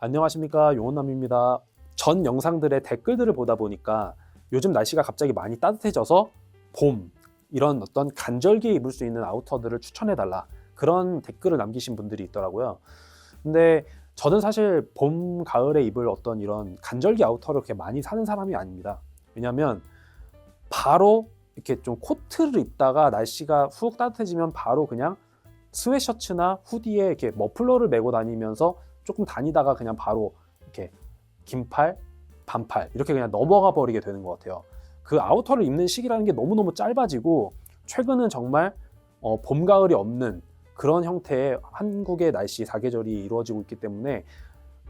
안녕하십니까, 용원남입니다. 전 영상들의 댓글들을 보다 보니까 요즘 날씨가 갑자기 많이 따뜻해져서 봄, 이런 어떤 간절기에 입을 수 있는 아우터들을 추천해달라, 그런 댓글을 남기신 분들이 있더라고요. 근데 저는 사실 봄, 가을에 입을 어떤 이런 간절기 아우터를 그렇게 많이 사는 사람이 아닙니다. 왜냐면 바로 이렇게 좀 코트를 입다가 날씨가 훅 따뜻해지면 바로 그냥 스웨셔츠나 후디에 이렇게 머플러를 메고 다니면서 조금 다니다가 그냥 바로 이렇게 긴팔, 반팔 이렇게 그냥 넘어가 버리게 되는 것 같아요. 그 아우터를 입는 시기라는 게 너무너무 짧아지고, 최근은 정말 봄, 가을이 없는 그런 형태의 한국의 날씨 사계절이 이루어지고 있기 때문에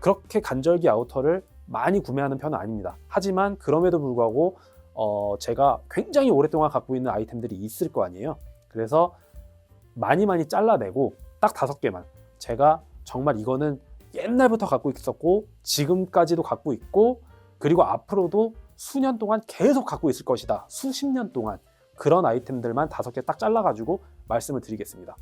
그렇게 간절기 아우터를 많이 구매하는 편은 아닙니다. 하지만 그럼에도 불구하고 제가 굉장히 오랫동안 갖고 있는 아이템들이 있을 거 아니에요. 그래서 많이 잘라내고 딱 5개만, 제가 정말 이거는 옛날부터 갖고 있었고 지금까지도 갖고 있고 그리고 앞으로도 수년 동안 계속 갖고 있을 것이다, 수십 년 동안, 그런 아이템들만 5개 딱 잘라가지고 말씀을 드리겠습니다.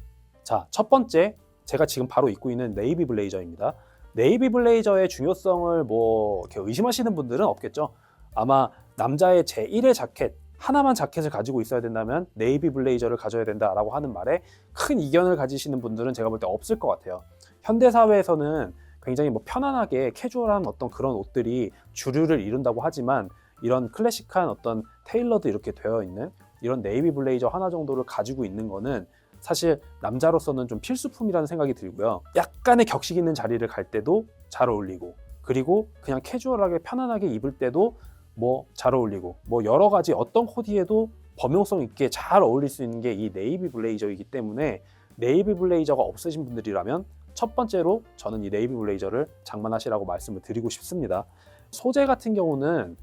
자, 첫 번째, 제가 지금 바로 입고 있는 네이비 블레이저입니다. 네이비 블레이저의 중요성을 뭐 이렇게 의심하시는 분들은 없겠죠. 아마 남자의 제1의 자켓, 하나만 자켓을 가지고 있어야 된다면 네이비 블레이저를 가져야 된다라고 하는 말에 큰 이견을 가지시는 분들은 제가 볼 때 없을 것 같아요. 현대사회에서는 굉장히 뭐 편안하게 캐주얼한 어떤 그런 옷들이 주류를 이룬다고 하지만, 이런 클래식한 어떤 테일러드 이렇게 되어 있는 이런 네이비 블레이저 하나 정도를 가지고 있는 거는 사실 남자로서는 좀 필수품이라는 생각이 들고요. 약간의 격식 있는 자리를 갈 때도 잘 어울리고, 그리고 그냥 캐주얼하게 편안하게 입을 때도 뭐 잘 어울리고, 뭐 여러 가지 어떤 코디에도 범용성 있게 잘 어울릴 수 있는 게 이 네이비 블레이저이기 때문에, 네이비 블레이저가 없으신 분들이라면 첫 번째로 저는 이 네이비 블레이저를 장만하시라고 말씀을 드리고 싶습니다. 소재 같은 경우는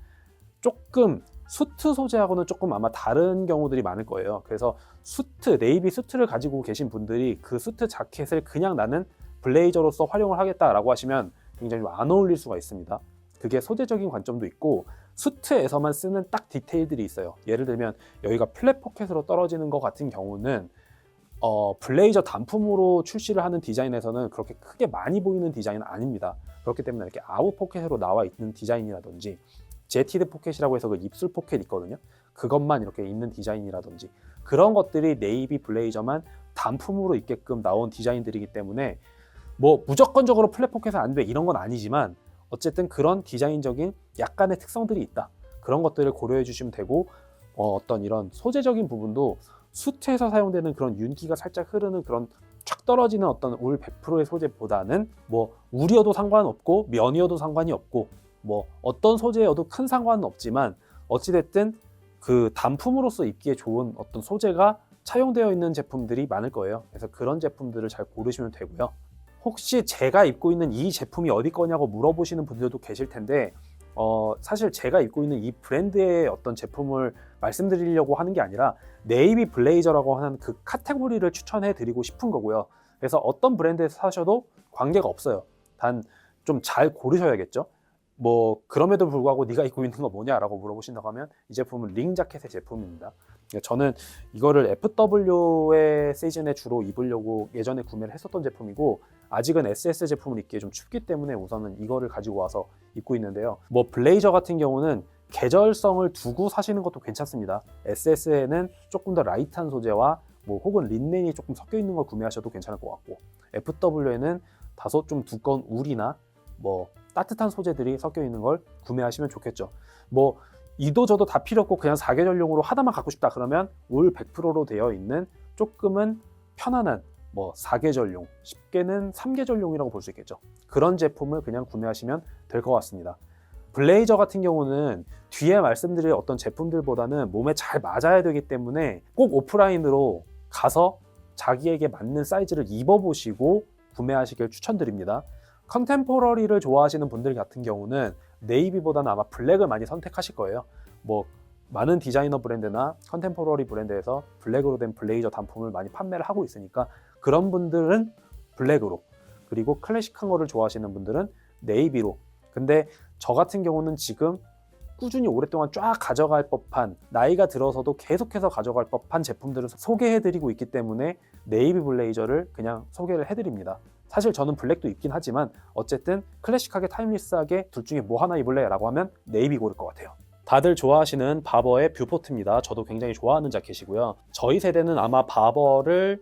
조금 수트 소재하고는 조금 아마 다른 경우들이 많을 거예요. 그래서 수트, 네이비 수트를 가지고 계신 분들이 그 수트 자켓을 그냥 나는 블레이저로서 활용을 하겠다라고 하시면 굉장히 안 어울릴 수가 있습니다. 그게 소재적인 관점도 있고, 수트에서만 쓰는 딱 디테일들이 있어요. 예를 들면 여기가 플랫 포켓으로 떨어지는 것 같은 경우는 블레이저 단품으로 출시를 하는 디자인에서는 그렇게 크게 많이 보이는 디자인은 아닙니다. 그렇기 때문에 이렇게 아웃 포켓으로 나와 있는 디자인이라든지, 제티드 포켓이라고 해서 그 입술 포켓 있거든요. 그것만 이렇게 있는 디자인이라든지, 그런 것들이 네이비 블레이저만 단품으로 입게끔 나온 디자인들이기 때문에 뭐 무조건적으로 플랫 포켓은 안 돼 이런 건 아니지만, 어쨌든 그런 디자인적인 약간의 특성들이 있다, 그런 것들을 고려해 주시면 되고, 어떤 이런 소재적인 부분도 수트에서 사용되는 그런 윤기가 살짝 흐르는 그런 촥 떨어지는 어떤 올 100%의 소재보다는 뭐 울이어도 상관없고 면이어도 상관이 없고 뭐 어떤 소재여도 큰 상관은 없지만, 어찌됐든 그 단품으로서 입기에 좋은 어떤 소재가 차용되어 있는 제품들이 많을 거예요. 그래서 그런 제품들을 잘 고르시면 되고요. 혹시 제가 입고 있는 이 제품이 어디 거냐고 물어보시는 분들도 계실 텐데, 사실 제가 입고 있는 이 브랜드의 어떤 제품을 말씀드리려고 하는 게 아니라 네이비 블레이저라고 하는 그 카테고리를 추천해 드리고 싶은 거고요. 그래서 어떤 브랜드에서 사셔도 관계가 없어요. 단 좀 잘 고르셔야겠죠. 뭐 그럼에도 불구하고 네가 입고 있는 거 뭐냐라고 물어보신다고 하면 이 제품은 링 자켓의 제품입니다. 저는 이거를 FW의 시즌에 주로 입으려고 예전에 구매를 했었던 제품이고, 아직은 SS 제품을 입기에 좀 춥기 때문에 우선은 이거를 가지고 와서 입고 있는데요. 뭐 블레이저 같은 경우는 계절성을 두고 사시는 것도 괜찮습니다. SS에는 조금 더 라이트한 소재와 뭐 혹은 린넨이 조금 섞여 있는 걸 구매하셔도 괜찮을 것 같고, FW에는 다소 좀 두꺼운 울이나 뭐 따뜻한 소재들이 섞여 있는 걸 구매하시면 좋겠죠. 뭐 이도 저도 다 필요 없고 그냥 사계절용으로 하나만 갖고 싶다 그러면 올 100%로 되어 있는 조금은 편안한 뭐 사계절용, 쉽게는 3계절용이라고 볼 수 있겠죠. 그런 제품을 그냥 구매하시면 될 것 같습니다. 블레이저 같은 경우는 뒤에 말씀드릴 어떤 제품들보다는 몸에 잘 맞아야 되기 때문에 꼭 오프라인으로 가서 자기에게 맞는 사이즈를 입어보시고 구매하시길 추천드립니다. 컨템포러리를 좋아하시는 분들 같은 경우는 네이비보다는 아마 블랙을 많이 선택하실 거예요. 뭐 많은 디자이너 브랜드나 컨템포러리 브랜드에서 블랙으로 된 블레이저 단품을 많이 판매를 하고 있으니까 그런 분들은 블랙으로, 그리고 클래식한 거를 좋아하시는 분들은 네이비로. 근데 저 같은 경우는 지금 꾸준히 오랫동안 쫙 가져갈 법한, 나이가 들어서도 계속해서 가져갈 법한 제품들을 소개해드리고 있기 때문에 네이비 블레이저를 그냥 소개를 해드립니다. 사실 저는 블랙도 입긴 하지만 어쨌든 클래식하게 타임리스하게 둘 중에 뭐 하나 입을래? 라고 하면 네이비 고를 것 같아요. 다들 좋아하시는 바버의 뷰포트입니다. 저도 굉장히 좋아하는 자켓이고요. 저희 세대는 아마 바버를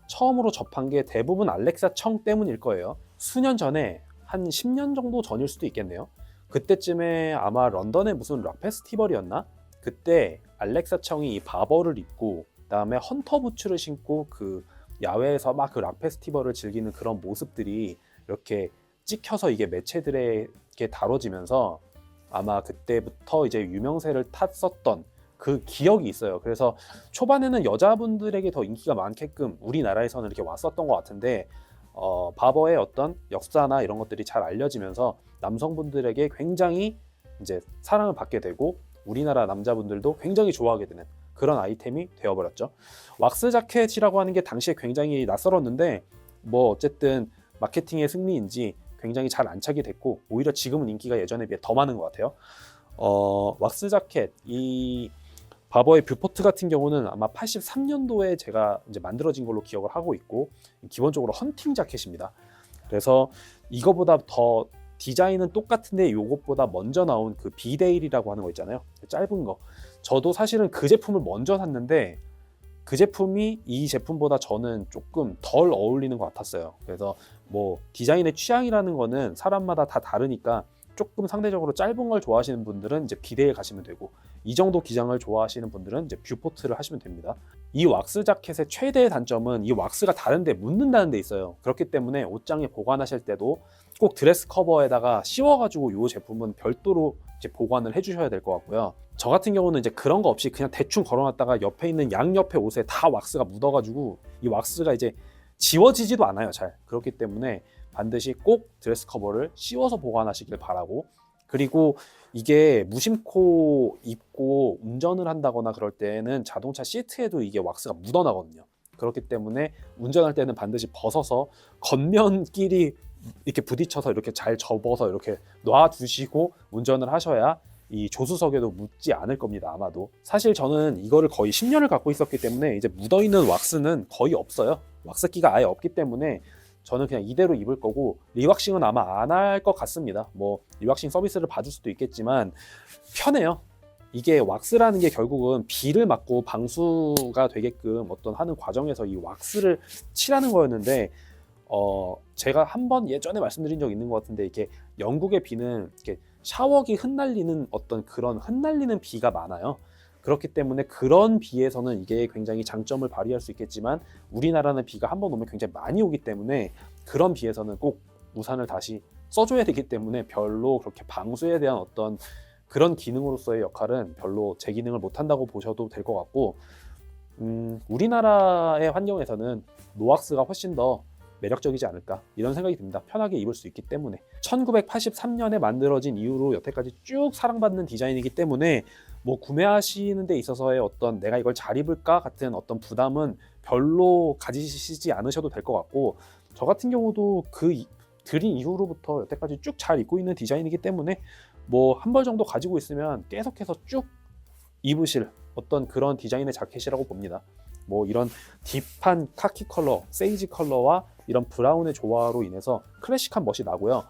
처음으로 접한 게 대부분 알렉사 청 때문일 거예요. 수년 전에 한 10년 정도 전일 수도 있겠네요. 그때쯤에 아마 런던의 무슨 락 페스티벌이었나? 그때 알렉사 청이 이 바버를 입고 그다음에 헌터 부츠를 신고 그 야외에서 막 그 락 페스티벌을 즐기는 그런 모습들이 이렇게 찍혀서 이게 매체들에게 다뤄지면서 아마 그때부터 이제 유명세를 탔었던 그 기억이 있어요. 그래서 초반에는 여자분들에게 더 인기가 많게끔 우리나라에서는 이렇게 왔었던 것 같은데 바버의 어떤 역사나 이런 것들이 잘 알려지면서 남성분들에게 굉장히 이제 사랑을 받게 되고 우리나라 남자분들도 굉장히 좋아하게 되는 그런 아이템이 되어버렸죠. 왁스 자켓이라고 하는 게 당시에 굉장히 낯설었는데 뭐 어쨌든 마케팅의 승리인지 굉장히 잘 안착이 됐고 오히려 지금은 인기가 예전에 비해 더 많은 것 같아요. 왁스 자켓 이 바버의 뷰포트 같은 경우는 아마 83년도에 제가 이제 만들어진 걸로 기억을 하고 있고 기본적으로 헌팅 자켓입니다. 그래서 이거보다 더 디자인은 똑같은데 이것보다 먼저 나온 그 비데일이라고 하는 거 있잖아요. 짧은 거. 저도 사실은 그 제품을 먼저 샀는데 그 제품이 이 제품보다 저는 조금 덜 어울리는 것 같았어요. 그래서 뭐 디자인의 취향이라는 거는 사람마다 다 다르니까 조금 상대적으로 짧은 걸 좋아하시는 분들은 이제 비데일 가시면 되고 이 정도 기장을 좋아하시는 분들은 이제 뷰포트를 하시면 됩니다. 이 왁스 자켓의 최대의 단점은 이 왁스가 다른데 묻는다는 데 있어요. 그렇기 때문에 옷장에 보관하실 때도 꼭 드레스 커버에다가 씌워가지고 이 제품은 별도로 이제 보관을 해주셔야 될 것 같고요. 저 같은 경우는 이제 그런 거 없이 그냥 대충 걸어놨다가 옆에 있는 양옆에 옷에 다 왁스가 묻어가지고 이 왁스가 이제 지워지지도 않아요. 잘. 그렇기 때문에 반드시 꼭 드레스 커버를 씌워서 보관하시길 바라고, 그리고 이게 무심코 입고 운전을 한다거나 그럴 때는 자동차 시트에도 이게 왁스가 묻어나거든요. 그렇기 때문에 운전할 때는 반드시 벗어서 겉면끼리 이렇게 부딪혀서 이렇게 잘 접어서 이렇게 놔두시고 운전을 하셔야 이 조수석에도 묻지 않을 겁니다. 아마도. 사실 저는 이거를 거의 10년을 갖고 있었기 때문에 이제 묻어있는 왁스는 거의 없어요. 왁스기가 아예 없기 때문에 저는 그냥 이대로 입을 거고, 리왁싱은 아마 안 할 것 같습니다. 뭐 리왁싱 서비스를 받을 수도 있겠지만 편해요. 이게 왁스라는 게 결국은 비를 맞고 방수가 되게끔 어떤 하는 과정에서 이 왁스를 칠하는 거였는데 제가 한번 예전에 말씀드린 적 있는 것 같은데 이렇게 영국의 비는 이렇게 샤워기 흩날리는 어떤 그런 흩날리는 비가 많아요. 그렇기 때문에 그런 비에서는 이게 굉장히 장점을 발휘할 수 있겠지만 우리나라는 비가 한번 오면 굉장히 많이 오기 때문에 그런 비에서는 꼭 우산을 다시 써줘야 되기 때문에 별로 그렇게 방수에 대한 어떤 그런 기능으로서의 역할은 별로 제 기능을 못한다고 보셔도 될 것 같고, 우리나라의 환경에서는 노왁스가 훨씬 더 매력적이지 않을까 이런 생각이 듭니다. 편하게 입을 수 있기 때문에. 1983년에 만들어진 이후로 여태까지 쭉 사랑받는 디자인이기 때문에 뭐 구매하시는 데 있어서의 어떤 내가 이걸 잘 입을까 같은 어떤 부담은 별로 가지시지 않으셔도 될 것 같고, 저 같은 경우도 그 드린 이후로부터 여태까지 쭉 잘 입고 있는 디자인이기 때문에 뭐 한 벌 정도 가지고 있으면 계속해서 쭉 입으실 어떤 그런 디자인의 자켓이라고 봅니다. 뭐 이런 딥한 카키 컬러, 세이지 컬러와 이런 브라운의 조화로 인해서 클래식한 멋이 나고요.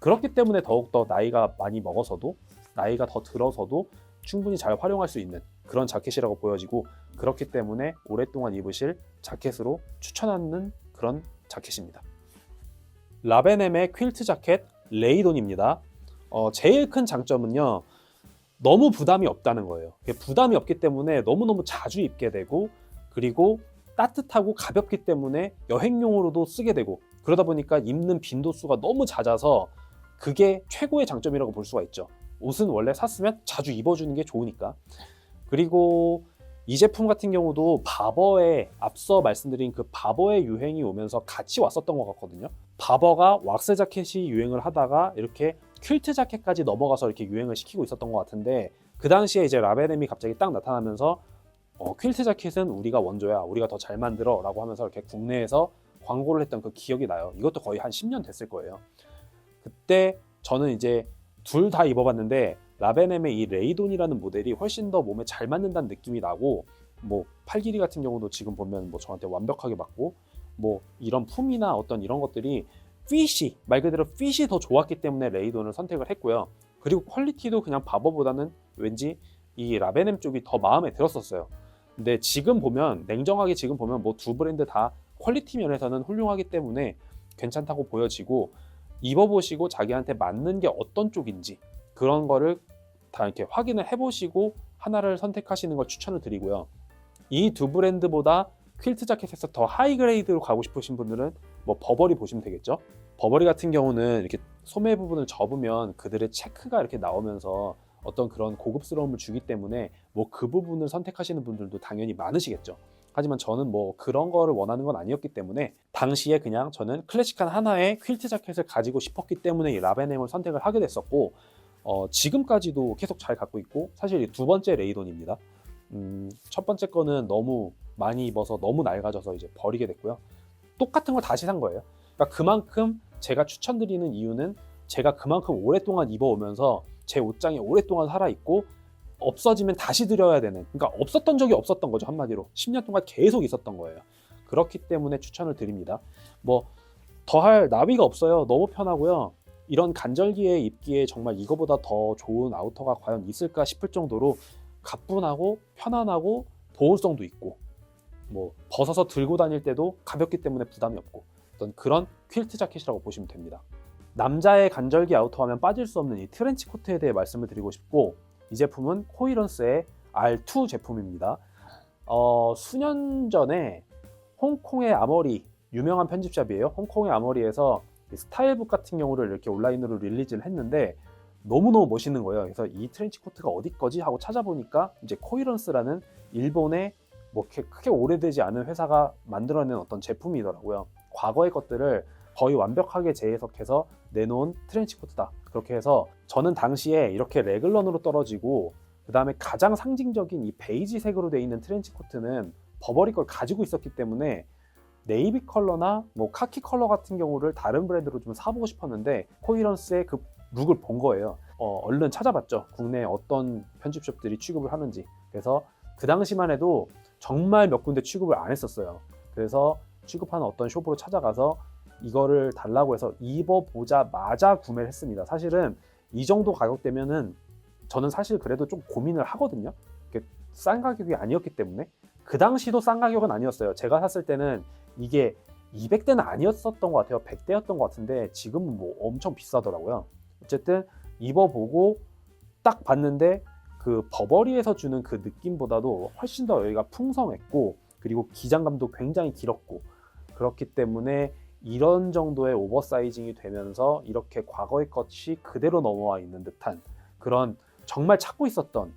그렇기 때문에 더욱더 나이가 많이 먹어서도, 나이가 더 들어서도 충분히 잘 활용할 수 있는 그런 자켓이라고 보여지고, 그렇기 때문에 오랫동안 입으실 자켓으로 추천하는 그런 자켓입니다. 라벤엠의 퀼트 자켓 레이돈입니다. 제일 큰 장점은요, 너무 부담이 없다는 거예요. 부담이 없기 때문에 너무너무 자주 입게 되고, 그리고 따뜻하고 가볍기 때문에 여행용으로도 쓰게 되고, 그러다 보니까 입는 빈도수가 너무 잦아서 그게 최고의 장점이라고 볼 수가 있죠. 옷은 원래 샀으면 자주 입어주는 게 좋으니까. 그리고 이 제품 같은 경우도 바버의, 앞서 말씀드린 그 바버의 유행이 오면서 같이 왔었던 것 같거든요. 바버가 왁스 자켓이 유행을 하다가 이렇게 퀼트 자켓까지 넘어가서 이렇게 유행을 시키고 있었던 것 같은데, 그 당시에 이제 라벤엠이 갑자기 딱 나타나면서 퀼트 자켓은 우리가 원조야, 우리가 더 잘 만들어 라고 하면서 이렇게 국내에서 광고를 했던 그 기억이 나요. 이것도 거의 한 10년 됐을 거예요. 그때 저는 이제 둘 다 입어봤는데 라벤엠의 이 레이돈이라는 모델이 훨씬 더 몸에 잘 맞는다는 느낌이 나고, 뭐 팔 길이 같은 경우도 지금 보면 뭐 저한테 완벽하게 맞고, 뭐 이런 품이나 어떤 이런 것들이 핏이 말 그대로 핏이 더 좋았기 때문에 레이돈을 선택을 했고요. 그리고 퀄리티도 그냥 바버보다는 왠지 이 라벤엠 쪽이 더 마음에 들었었어요. 근데 지금 보면 냉정하게 지금 보면 뭐 두 브랜드 다 퀄리티 면에서는 훌륭하기 때문에 괜찮다고 보여지고 입어보시고 자기한테 맞는 게 어떤 쪽인지 그런 거를 다 이렇게 확인을 해보시고 하나를 선택하시는 걸 추천을 드리고요. 이 두 브랜드보다 퀼트 자켓에서 더 하이 그레이드로 가고 싶으신 분들은 뭐 버버리 보시면 되겠죠. 버버리 같은 경우는 이렇게 소매 부분을 접으면 그들의 체크가 이렇게 나오면서 어떤 그런 고급스러움을 주기 때문에 뭐 그 부분을 선택하시는 분들도 당연히 많으시겠죠. 하지만 저는 뭐 그런 거를 원하는 건 아니었기 때문에 당시에 그냥 저는 클래식한 하나의 퀼트 자켓을 가지고 싶었기 때문에 이 라벤엠을 선택을 하게 됐었고 지금까지도 계속 잘 갖고 있고 사실 이 두 번째 레이돈입니다. 첫 번째 거는 너무 많이 입어서 너무 낡아져서 이제 버리게 됐고요. 똑같은 걸 다시 산 거예요. 그러니까 그만큼 제가 추천드리는 이유는 제가 그만큼 오랫동안 입어오면서 제 옷장에 오랫동안 살아있고 없어지면 다시 들여야 되는, 그러니까 없었던 적이 없었던 거죠. 한마디로 10년 동안 계속 있었던 거예요. 그렇기 때문에 추천을 드립니다. 뭐 더할 나위가 없어요. 너무 편하고요. 이런 간절기에 입기에 정말 이거보다 더 좋은 아우터가 과연 있을까 싶을 정도로 가뿐하고 편안하고 보온성도 있고 뭐 벗어서 들고 다닐 때도 가볍기 때문에 부담이 없고 어떤 그런 퀼트 자켓이라고 보시면 됩니다. 남자의 간절기 아우터 하면 빠질 수 없는 이 트렌치 코트에 대해 말씀을 드리고 싶고, 이 제품은 코이런스의 R2 제품입니다. 수년 전에 홍콩의 아머리, 유명한 편집샵이에요. 홍콩의 아머리에서 스타일북 같은 경우를 이렇게 온라인으로 릴리즈를 했는데 너무너무 멋있는 거예요. 그래서 이 트렌치 코트가 어디 거지 하고 찾아보니까 이제 코이런스라는 일본의 뭐 크게 오래되지 않은 회사가 만들어낸 어떤 제품이더라고요. 과거의 것들을 거의 완벽하게 재해석해서 내놓은 트렌치 코트다. 그렇게 해서 저는 당시에 이렇게 레글런으로 떨어지고 그 다음에 가장 상징적인 이 베이지색으로 되어 있는 트렌치 코트는 버버리 걸 가지고 있었기 때문에 네이비 컬러나 뭐 카키 컬러 같은 경우를 다른 브랜드로 좀 사보고 싶었는데 코이런스의 그 룩을 본 거예요. 얼른 찾아봤죠. 국내에 어떤 편집숍들이 취급을 하는지. 그래서 그 당시만 해도 정말 몇 군데 취급을 안 했었어요. 그래서 취급하는 어떤 숍으로 찾아가서 이거를 달라고 해서 입어보자마자 구매를 했습니다. 사실은 이 정도 가격대면은 저는 사실 그래도 좀 고민을 하거든요. 싼 가격이 아니었기 때문에. 그 당시도 싼 가격은 아니었어요. 제가 샀을 때는 이게 200대는 아니었었던 것 같아요. 100대였던 것 같은데 지금은 뭐 엄청 비싸더라고요. 어쨌든 입어보고 딱 봤는데 그 버버리에서 주는 그 느낌보다도 훨씬 더 여기가 풍성했고 그리고 기장감도 굉장히 길었고 그렇기 때문에 이런 정도의 오버사이징이 되면서 이렇게 과거의 것이 그대로 넘어와 있는 듯한 그런 정말 찾고 있었던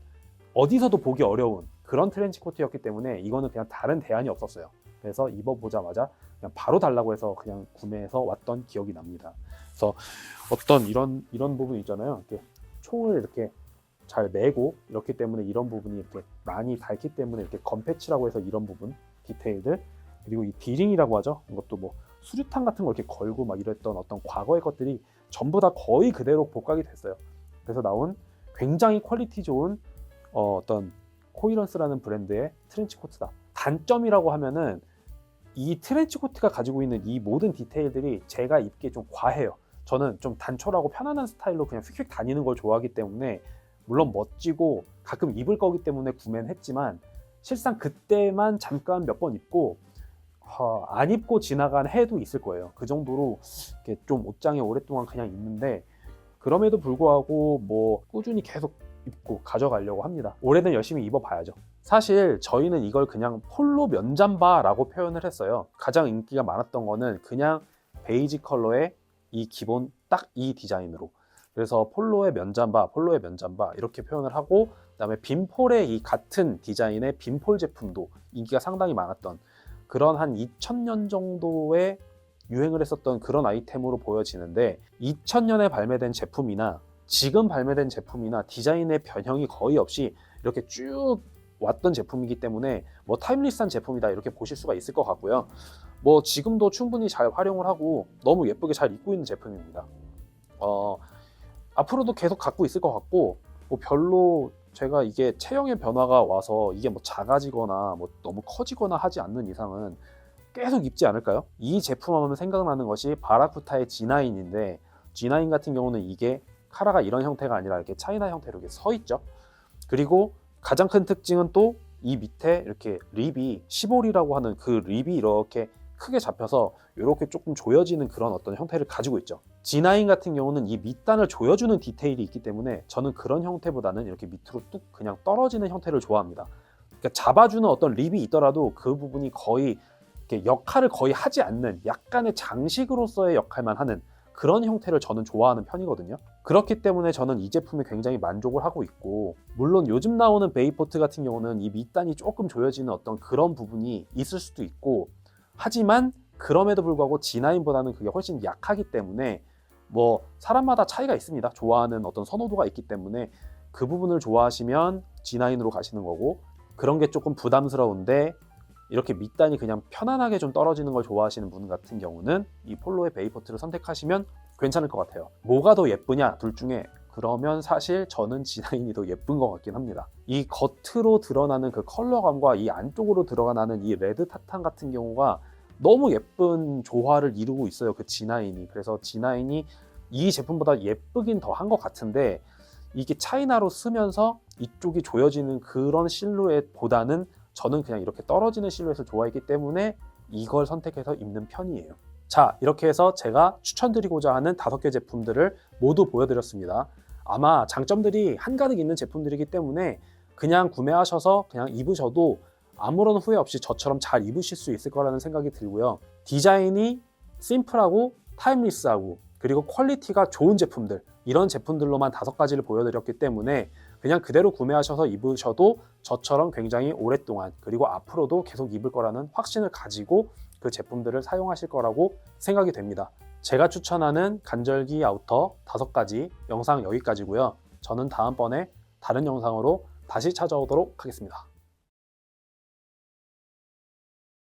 어디서도 보기 어려운 그런 트렌치 코트였기 때문에 이거는 그냥 다른 대안이 없었어요. 그래서 입어보자마자 그냥 바로 달라고 해서 그냥 구매해서 왔던 기억이 납니다. 그래서 어떤 이런 부분 있잖아요. 이렇게 총을 이렇게 잘 매고 이렇기 때문에 이런 부분이 이렇게 많이 닳기 때문에 이렇게 건패치라고 해서 이런 부분 디테일들, 그리고 이 디링이라고 하죠. 이것도 뭐 수류탄 같은 거 이렇게 걸고 막 이랬던 어떤 과거의 것들이 전부 다 거의 그대로 복각이 됐어요. 그래서 나온 굉장히 퀄리티 좋은 어떤 코이런스라는 브랜드의 트렌치 코트다. 단점이라고 하면은 이 트렌치 코트가 가지고 있는 이 모든 디테일들이 제가 입기에 좀 과해요. 저는 좀 단촐하고 편안한 스타일로 그냥 휙휙 다니는 걸 좋아하기 때문에 물론 멋지고 가끔 입을 거기 때문에 구매는 했지만 실상 그때만 잠깐 몇 번 입고 안 입고 지나간 해도 있을 거예요. 그 정도로 이렇게 좀 옷장에 오랫동안 그냥 있는데 그럼에도 불구하고 뭐 꾸준히 계속 입고 가져가려고 합니다. 올해는 열심히 입어봐야죠. 사실 저희는 이걸 그냥 폴로 면잠바라고 표현을 했어요. 가장 인기가 많았던 거는 그냥 베이지 컬러의 이 기본 딱 이 디자인으로, 그래서 폴로의 면잠바 이렇게 표현을 하고 그다음에 빈폴의 이 같은 디자인의 빈폴 제품도 인기가 상당히 많았던 그런 한 2000년 정도의 유행을 했었던 그런 아이템으로 보여지는데 2000년에 발매된 제품이나 지금 발매된 제품이나 디자인의 변형이 거의 없이 이렇게 쭉 왔던 제품이기 때문에 뭐 타임리스한 제품이다 이렇게 보실 수가 있을 것 같고요. 뭐 지금도 충분히 잘 활용을 하고 너무 예쁘게 잘 입고 있는 제품입니다. 앞으로도 계속 갖고 있을 것 같고 뭐 별로 제가 이게 체형의 변화가 와서 이게 뭐 작아지거나 뭐 너무 커지거나 하지 않는 이상은 계속 입지 않을까요? 이 제품 하면 생각나는 것이 바라쿠타의 G9인데 G9 같은 경우는 이게 카라가 이런 형태가 아니라 이렇게 차이나 형태로 이렇게 서 있죠. 그리고 가장 큰 특징은 또 이 밑에 이렇게 립이 시볼이라고 하는 그 립이 이렇게 크게 잡혀서 이렇게 조금 조여지는 그런 어떤 형태를 가지고 있죠. G9 같은 경우는 이 밑단을 조여주는 디테일이 있기 때문에 저는 그런 형태보다는 이렇게 밑으로 뚝 그냥 떨어지는 형태를 좋아합니다. 그러니까 잡아주는 어떤 립이 있더라도 그 부분이 거의 이렇게 역할을 거의 하지 않는 약간의 장식으로서의 역할만 하는 그런 형태를 저는 좋아하는 편이거든요. 그렇기 때문에 저는 이 제품에 굉장히 만족을 하고 있고, 물론 요즘 나오는 베이포트 같은 경우는 이 밑단이 조금 조여지는 어떤 그런 부분이 있을 수도 있고, 하지만 그럼에도 불구하고 G9보다는 그게 훨씬 약하기 때문에 뭐 사람마다 차이가 있습니다. 좋아하는 어떤 선호도가 있기 때문에 그 부분을 좋아하시면 G9으로 가시는 거고, 그런 게 조금 부담스러운데 이렇게 밑단이 그냥 편안하게 좀 떨어지는 걸 좋아하시는 분 같은 경우는 이 폴로의 베이포트를 선택하시면 괜찮을 것 같아요. 뭐가 더 예쁘냐 둘 중에, 그러면 사실 저는 G9이 더 예쁜 것 같긴 합니다. 이 겉으로 드러나는 그 컬러감과 이 안쪽으로 들어가는 이 레드 타탄 같은 경우가 너무 예쁜 조화를 이루고 있어요, 그 G9이. 그래서 G9이 이 제품보다 예쁘긴 더 한 것 같은데, 이게 차이나로 쓰면서 이쪽이 조여지는 그런 실루엣보다는 저는 그냥 이렇게 떨어지는 실루엣을 좋아했기 때문에 이걸 선택해서 입는 편이에요. 자, 이렇게 해서 제가 추천드리고자 하는 5개 제품들을 모두 보여드렸습니다. 아마 장점들이 한가득 있는 제품들이기 때문에 그냥 구매하셔서 그냥 입으셔도 아무런 후회 없이 저처럼 잘 입으실 수 있을 거라는 생각이 들고요. 디자인이 심플하고 타임리스하고 그리고 퀄리티가 좋은 제품들, 이런 제품들로만 5가지를 보여드렸기 때문에 그냥 그대로 구매하셔서 입으셔도 저처럼 굉장히 오랫동안 그리고 앞으로도 계속 입을 거라는 확신을 가지고 그 제품들을 사용하실 거라고 생각이 됩니다. 제가 추천하는 간절기 아우터 5가지 영상 여기까지고요. 저는 다음번에 다른 영상으로 다시 찾아오도록 하겠습니다.